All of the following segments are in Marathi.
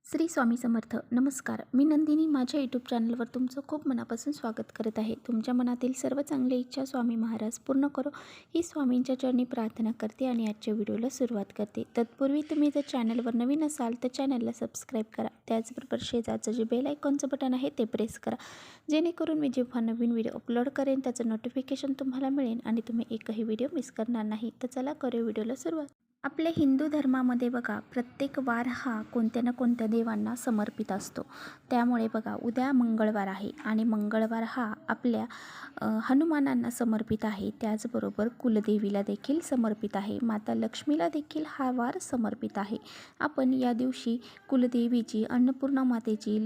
श्री स्वामी समर्थ. नमस्कार, मी नंदिनी. माझ्या यूट्यूब चॅनलवर तुमचं खूप मनापासून स्वागत करत आहे. तुमच्या मनातील सर्व चांगल्या इच्छा स्वामी महाराज पूर्ण करो ही स्वामींच्या चरणी प्रार्थना करते आणि आजच्या व्हिडिओला सुरुवात करते. तत्पूर्वी तुम्ही जर चॅनलवर नवीन असाल तर चॅनलला सबस्क्राईब करा. त्याचबरोबर शेजारचं जे बेल आयकॉनचं बटन आहे ते प्रेस करा, जेणेकरून मी जेव्हा नवीन व्हिडिओ अपलोड करेन त्याचं नोटिफिकेशन तुम्हाला मिळेल आणि तुम्ही एकही व्हिडिओ मिस करणार नाही. तर चला करूया व्हिडिओला सुरुवात. आपल्या हिंदू धर्मामध्ये बघा, प्रत्येक वार हा कोणत्या ना कोणत्या देवांना समर्पित असतो. त्यामुळे बघा, उद्या मंगळवार आहे आणि मंगळवार हा आपल्या हनुमानांना समर्पित आहे. त्याचबरोबर कुलदेवीला देखील समर्पित आहे. माता लक्ष्मीला देखील हा वार समर्पित आहे. आपण या दिवशी कुलदेवीची, अन्नपूर्णा मातेची,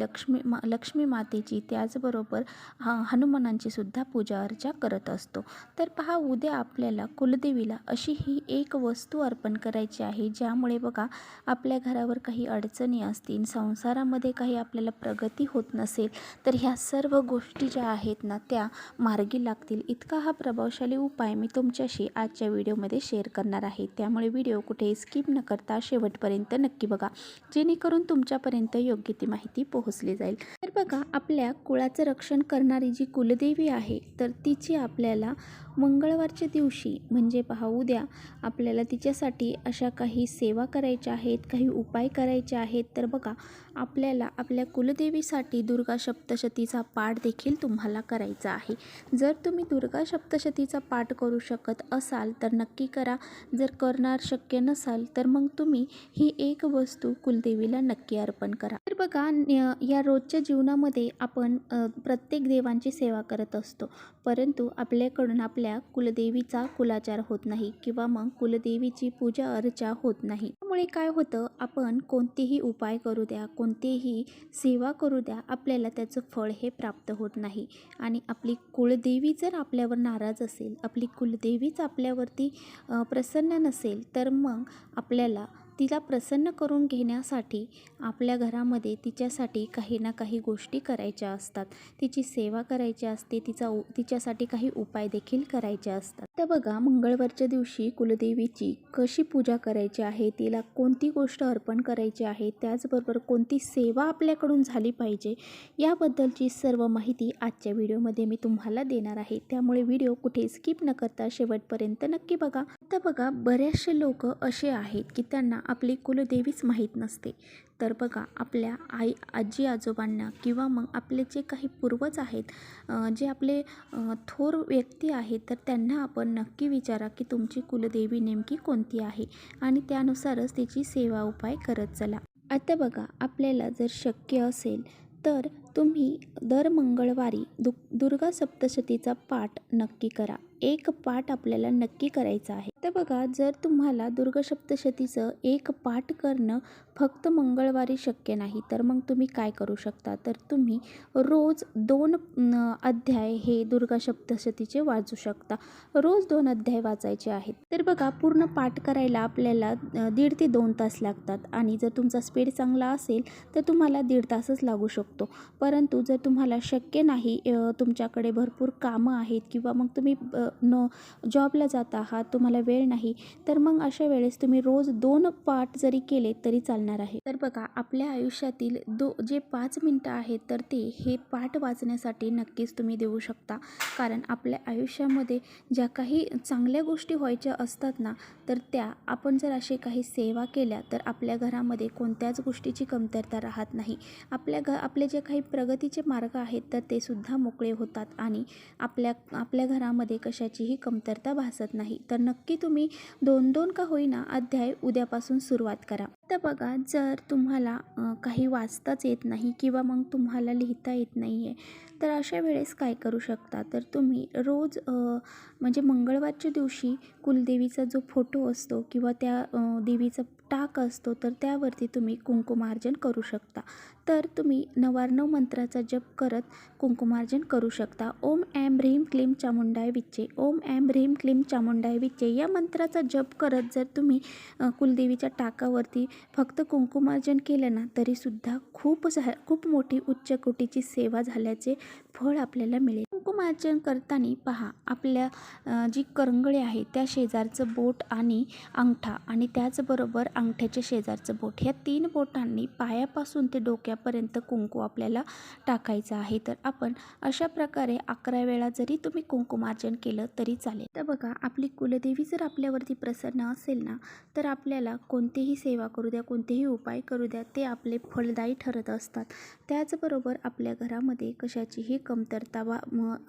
लक्ष्मी मातेची, त्याचबरोबर हनुमानांची सुद्धा पूजा अर्चा करत असतो. तर पहा, उद्या आपल्याला कुलदेवीला अशी ही एक वस्तू अर्पण करायची आहे, ज्यामुळे बघा आपल्या घरावर काही अडचणी असतील, संसारामध्ये काही आपल्याला प्रगती होत नसेल, तर ह्या सर्व गोष्टी ज्या आहेत ना त्या मार्गी लागतील. इतका हा प्रभावशाली उपाय मी तुमच्याशी आजच्या व्हिडिओमध्ये शेअर करणार आहे. त्यामुळे व्हिडिओ कुठेही स्किप न करता शेवटपर्यंत नक्की बघा, जेणेकरून तुमच्यापर्यंत योग्य ती माहिती पोहोचली जाईल. तर बघा, आपल्या कुळाचं रक्षण करणारी जी कुलदेवी आहे तर तिची आपल्याला मंगळवारच्या दिवशी म्हणजे पहा उद्या आपल्याला तिच्यासाठी अशा काही सेवा करायच्या आहेत, काही उपाय करायचे आहेत. तर बघा, आपल्याला आपल्या कुलदेवीसाठी दुर्गा सप्तशतीचा पाठ देखील तुम्हाला करायचा आहे. जर तुम्ही दुर्गा सप्तशतीचा पाठ करू शकत असाल तर नक्की करा. जर करणार शक्य नसाल तर मग तुम्ही ही एक वस्तू कुलदेवीला नक्की अर्पण करा. तर बघा, या रोजच्या जीवनामध्ये आपण प्रत्येक देवांची सेवा करत असतो, परंतु आपल्याकडून आपल्या कुलदेवीचा कुलाचार होत नाही किंवा मग कुलदेवीची पूजा अर्चा होत नाही. त्यामुळे काय होतं, आपण कोणतेही उपाय करू द्या, कोणतेही सेवा करू द्या, आपल्याला त्याचं फळ हे प्राप्त होत नाही. आणि आपली कुलदेवी जर आपल्यावर नाराज असेल, आपली कुलदेवीच आपल्यावरती प्रसन्न नसेल, तर मग आपल्याला तिला प्रसन्न करून घेण्यासाठी आपल्या घरामध्ये तिच्यासाठी काही ना काही गोष्टी करायच्या असतात, तिची सेवा करायची असते, तिच्यासाठी काही उपाय देखील करायचे असतात. तर बघा, मंगळवारच्या दिवशी कुलदेवीची कशी पूजा करायची आहे, तिला कोणती गोष्ट अर्पण करायची आहे, त्याचबरोबर कोणती सेवा आपल्याकडून झाली पाहिजे, याबद्दलची सर्व माहिती आजच्या व्हिडिओमध्ये मी तुम्हाला देणार आहे. त्यामुळे व्हिडिओ कुठे स्किप न करता शेवटपर्यंत नक्की बघा. आता बघा, बरेचसे लोक असे आहेत की त्यांना आपली कुलदेवीच माहीत नसते. तर बघा, आपल्या आजी आजोबांना किंवा मग आपले जे काही पूर्वज आहेत, जे आपले थोर व्यक्ती आहेत, तर त्यांना आपण नक्की विचारा की तुमची कुलदेवी नेमकी कोणती आहे आणि त्यानुसारच तिची सेवा उपाय करत चला. आता बघा, आपल्याला जर शक्य असेल तर तुम्ही दर मंगळवारी दुर्गा सप्तशतीचा पाठ नक्की करा. एक पाठ आपल्याला नक्की करायचा आहे. तर बघा, जर तुम्हाला दुर्गा सप्तशतीचं एक पाठ करणं फक्त मंगळवारी शक्य नाही, तर मग तुम्ही काय करू शकता, तर तुम्ही रोज 2 अध्याय हे दुर्गा सप्तशतीचे वाचू शकता. रोज 2 अध्याय वाचायचे आहेत. तर बघा, पूर्ण पाठ करायला आपल्याला 1.5 ते 2 तास लागतात आणि जर तुमचा स्पीड चांगला असेल तर तुम्हाला 1.5 तासच लागू शकतो. परंतु जर तुम्हाला शक्य नाही, तुमच्याकडे भरपूर कामं आहेत किंवा मग तुम्ही जॉबला जात आहात, तुम्हाला वेळ नाही, तर मग अशा वेळेस तुम्ही रोज 2 पाठ जरी केले तरी चालणार आहे. तर बघा, आपल्या आयुष्यातील जे 5 मिनिटं आहेत तर ते हे पाठ वाचण्यासाठी नक्कीच तुम्ही देऊ शकता. कारण आपल्या आयुष्यामध्ये ज्या काही चांगल्या गोष्टी व्हायच्या असतात ना, तर त्या आपण जर असे काही सेवा केल्या तर आपल्या घरामध्ये कोणत्याच गोष्टीची कमतरता राहत नाही. आपले जे काही प्रगतीचे मार्ग आहेत तर ते सुद्धा मोकळे होतात आणि आपल्या घरामध्ये कशाचीही कमतरता भासत नाही. तर नक्की तुम्ही 2-2 का होईना अध्याय उद्यापासून सुरुवात करा. तर बघा, जर तुम्हाला काही वाचताच येत नाही किंवा मग तुम्हाला लिहिता येत नाही आहे, तर अशा वेळेस काय करू शकता, तर तुम्ही रोज म्हणजे मंगळवारच्या दिवशी कुलदेवीचा जो फोटो असतो किंवा त्या देवीचा टाक असतो, तर त्यावरती तुम्ही कुंकुमार्जन करू शकता. तर तुम्ही 9 मंत्राचा जप करत कुंकुमार्जन करू शकता. ओम ऐं ह्रीं क्लीं चामुंडाय विच्चे, ओम ऐं ह्रीं क्लीं चामुंडाय विच्चे या मंत्राचा जप करत जर तुम्ही कुलदेवीच्या टाकावरती फक्त कुंकुमार्जन केलं ना, तरीसुद्धा खूप मोठी उच्च कोटीची सेवा झाल्याचे फळ आपल्याला मिळेल. कुंकुमार्चन करताना पहा आपल्या जी करंगळी आहे त्या शेजारचं बोट आणि अंगठा आणि त्याचबरोबर अंगठ्याच्या शेजारचं बोट, ह्या 3 बोटांनी पायापासून ते डोक्यापर्यंत कुंकू आपल्याला टाकायचं आहे. तर आपण अशा प्रकारे 11 वेळा जरी तुम्ही कुंकुमार्चन केलं तरी चालेल. तर बघा, आपली कुलदेवी जर आपल्यावरती प्रसन्न असेल ना, तर आपल्याला कोणतीही सेवा करू द्या, कोणतेही उपाय करू द्या, ते आपले फलदायी ठरत असतात. त्याचबरोबर आपल्या घरामध्ये कशाचीही कमतरता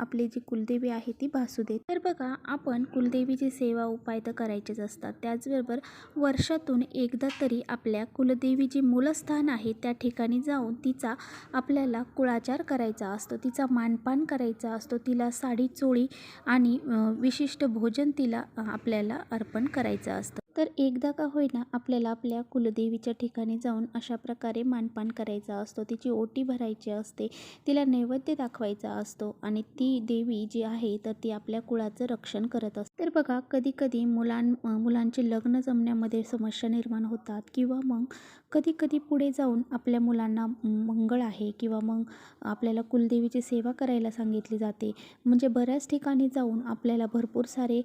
आपली जी कुलदेवी आहे ती भासू दे. तर बघा, आपण कुलदेवीची सेवा उपाय तर करायचेच असतात. त्याचबरोबर वर्षातून एकदा तरी आपल्या कुलदेवी जी मूलस्थान आहे त्या ठिकाणी जाऊन तिचा आपल्याला कुळाचार करायचा असतो, तिचा मानपान करायचा असतो, तिला साडी चोळी आणि विशिष्ट भोजन तिला आपल्याला अर्पण करायचं असतं. तर एकदा का होईना आपल्याला आपल्या कुलदेवीच्या ठिकाणी जाऊन अशा प्रकारे मानपान करायचा असतो, तिची ओटी भरायची असते, तिला नैवेद्य दाखवायचा असतो आणि ती देवी जी आहे तर ती आपल्या कुळाचं रक्षण करत असते. तर बघा, कधी मुलांचे लग्न जमण्यामध्ये समस्या निर्माण होतात किंवा मग कधी पुढे जाऊन आपल्या मुलांना मंगळ आहे किंवा मग आपल्याला कुलदेवीची सेवा करायला सांगितली जाते. म्हणजे बऱ्याच ठिकाणी जाऊन आपल्याला भरपूर सारे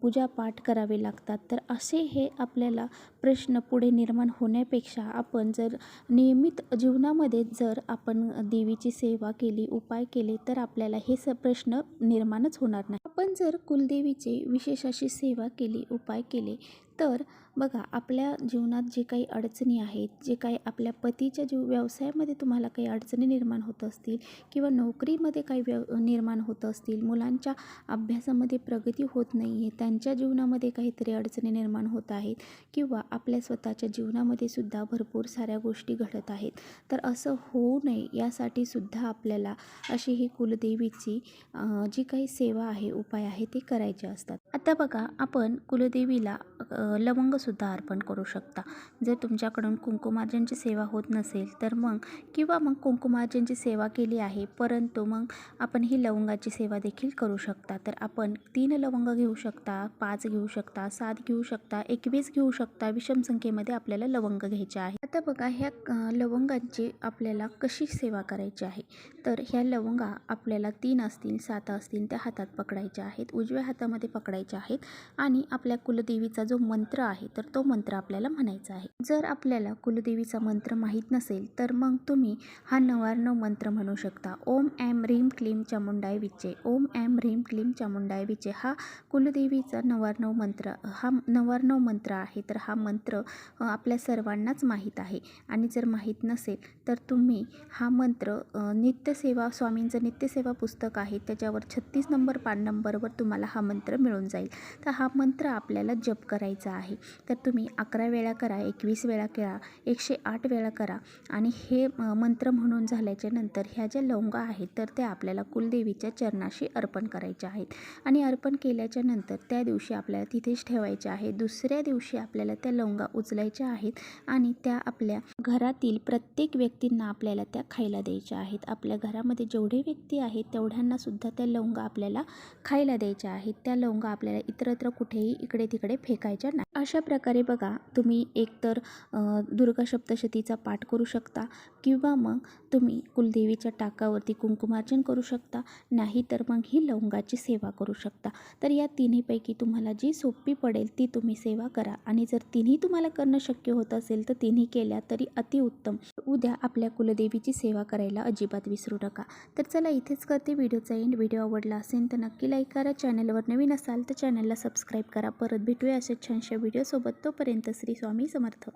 पूजापाठ करावे लागतात. तर असे हे आपल्याला प्रश्न पुढे निर्माण होण्यापेक्षा आपण जर नियमित जीवनामध्ये जर आपण देवीची सेवा केली, उपाय केले, तर आपल्याला हे प्रश्न निर्माणच होणार नाही. आपण जर कुलदेवीची विशेष अशी सेवा केली, उपाय केले, तर बघा, आपल्या जीवनात जे काही अडचणी आहेत, जे काही आपल्या पतीच्या व्यवसायामध्ये तुम्हाला काही अडचणी निर्माण होत असतील किंवा नोकरीमध्ये काही निर्माण होत असतील, मुलांच्या अभ्यासामध्ये प्रगती होत नाही आहे, त्यांच्या जीवनामध्ये काहीतरी अडचणी निर्माण होत आहेत किंवा आपल्या स्वतःच्या जीवनामध्ये सुद्धा भरपूर साऱ्या गोष्टी घडत आहेत, तर असं होऊ नये यासाठी सुद्धा आपल्याला अशी ही कुलदेवीची जी काही सेवा आहे, उपाय आहे ते करायचे असतात. आता बघा, आपण कुलदेवीला लवंगसुद्धा अर्पण करू शकता. जर तुमच्याकडून कुंकुमार्चनची सेवा होत नसेल तर मग कुंकुमार्चनची सेवा केली आहे परंतु मग आपण ही लवंगाची सेवा देखील करू शकता. तर आपण 3 लवंग घेऊ शकता, 5 घेऊ शकता, 7 घेऊ शकता, 21 घेऊ शकता. विषम संख्येमध्ये आपल्याला लवंग घ्यायचे आहे. आता बघा, ह्या लवंगांची आपल्याला कशी सेवा करायची आहे. तर ह्या लवंगा आपल्याला 3 असतील, 7 असतील त्या हातात पकडायच्या आहेत, उजव्या हातामध्ये पकडायच्या आहेत आणि आपल्या कुलदेवीचा जो मंत्र आहे तर तो मंत्र आपल्याला म्हणायचा आहे. जर आपल्याला कुलदेवीचा मंत्र माहीत नसेल तर मग तुम्ही हा 99 मंत्र म्हणू शकता. ओम ऐं ह्रीं क्लीं चामुंडाय विचे, ओम ऐं ह्रीं क्लीं चामुंडाय विचे. हा कुलदेवीचा 99 मंत्र, हा 99 मंत्र आहे. तर हा मंत्र आपल्या सर्वांनाच माहीत आहे आणि जर माहीत नसेल तर तुम्ही हा मंत्र नित्यसेवा, स्वामींचं नित्यसेवा पुस्तक आहे त्याच्यावर 36 नंबर पान नंबरवर तुम्हाला हा मंत्र मिळून जाईल. तर हा मंत्र आपल्याला जप करायचा आहे. तर तुम्ही 11 वेळा करा, 21 वेळा करा, 108 वेळा करा आणि हे मंत्र म्हणून झाल्याच्या नंतर ह्या ज्या लवंगा आहेत तर त्या आपल्याला कुलदेवीच्या चरणाशी अर्पण करायच्या आहेत आणि अर्पण केल्याच्या नंतर त्या दिवशी आपल्याला तिथेच ठेवायच्या आहेत. दुसऱ्या दिवशी आपल्याला त्या लवंगा उचलायच्या आहेत आणि त्या आपल्या घरातील प्रत्येक व्यक्तींना आपल्याला त्या खायला द्यायच्या आहेत. आपल्या घरामध्ये जेवढे व्यक्ती आहेत तेवढ्यांना सुद्धा त्या लवंगा आपल्याला खायला द्यायच्या आहेत. त्या लवंगा आपल्याला इतरत्र कुठेही इकडे तिकडे फेकायच्या नाही. अशा प्रकारे बघा, तुम्ही एकतर दुर्गा सप्तशतीचा पाठ करू शकता किंवा मग तुम्ही कुलदेवीच्या टाकावरती कुंकुमार्चन करू शकता, नाही तर मग ही लवंगाची सेवा करू शकता. तर या तिन्हीपैकी तुम्हाला जी सोपी पडेल ती तुम्ही सेवा करा आणि जर तिन्ही तुम्हाला करणं शक्य होत असेल तर तिन्ही केल्या तरी अतिउत्तम. उद्या आपल्या कुलदेवीची सेवा करायला अजिबात विसरू नका. तर चला, इथेच करते व्हिडिओचा एंड. व्हिडिओ आवडला असेल तर नक्की लाईक करा, चॅनलवर नवीन असाल तर चॅनलला सबस्क्राईब करा. परत भेटूया अशा छानशा व्हिडिओसोबत. तोपर्यंत श्री स्वामी समर्थ.